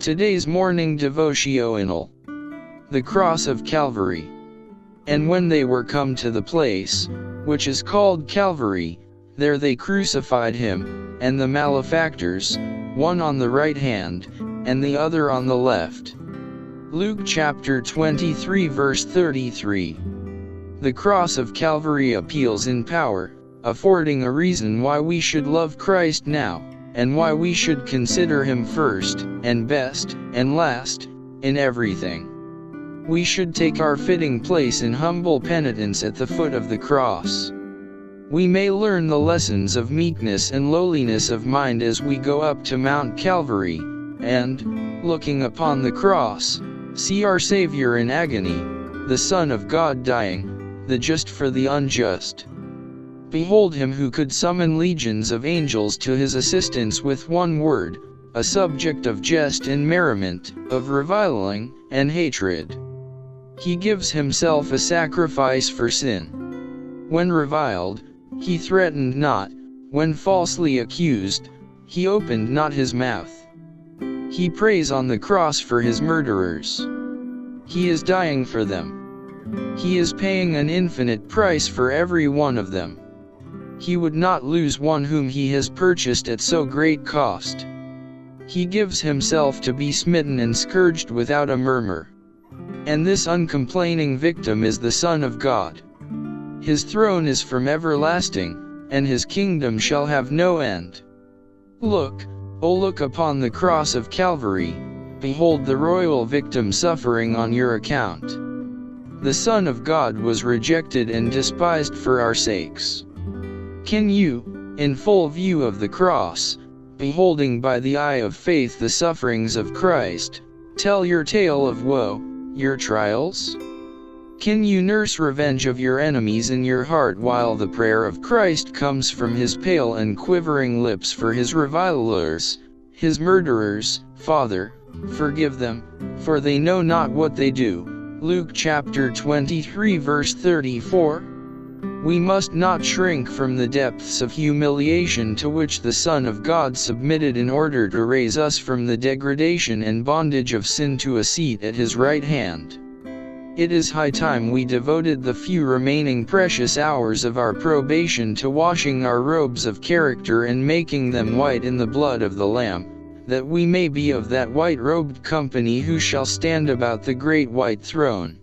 Today's morning devotional. The Cross of Calvary. And when they were come to the place, which is called Calvary, there they crucified him, and the malefactors, one on the right hand, and the other on the left. Luke chapter 23 verse 33. The Cross of Calvary appeals in power, affording a reason why we should love Christ now, and why we should consider him first, and best, and last, in everything. We should take our fitting place in humble penitence at the foot of the cross. We may learn the lessons of meekness and lowliness of mind as we go up to Mount Calvary, and, looking upon the cross, see our Saviour in agony, the Son of God dying, the just for the unjust. Behold him who could summon legions of angels to his assistance with one word, a subject of jest and merriment, of reviling, and hatred. He gives himself a sacrifice for sin. When reviled, he threatened not; when falsely accused, he opened not his mouth. He prays on the cross for his murderers. He is dying for them. He is paying an infinite price for every one of them. He would not lose one whom he has purchased at so great cost. He gives himself to be smitten and scourged without a murmur. And this uncomplaining victim is the Son of God. His throne is from everlasting, and his kingdom shall have no end. Look, O look upon the cross of Calvary, behold the royal victim suffering on your account. The Son of God was rejected and despised for our sakes. Can you, in full view of the cross, beholding by the eye of faith the sufferings of Christ, tell your tale of woe, your trials? Can you nurse revenge of your enemies in your heart while the prayer of Christ comes from his pale and quivering lips for his revilers, his murderers? Father, forgive them, for they know not what they do. Luke chapter 23 verse 34. We must not shrink from the depths of humiliation to which the Son of God submitted in order to raise us from the degradation and bondage of sin to a seat at his right hand. It is high time we devoted the few remaining precious hours of our probation to washing our robes of character and making them white in the blood of the Lamb, that we may be of that white-robed company who shall stand about the great white throne.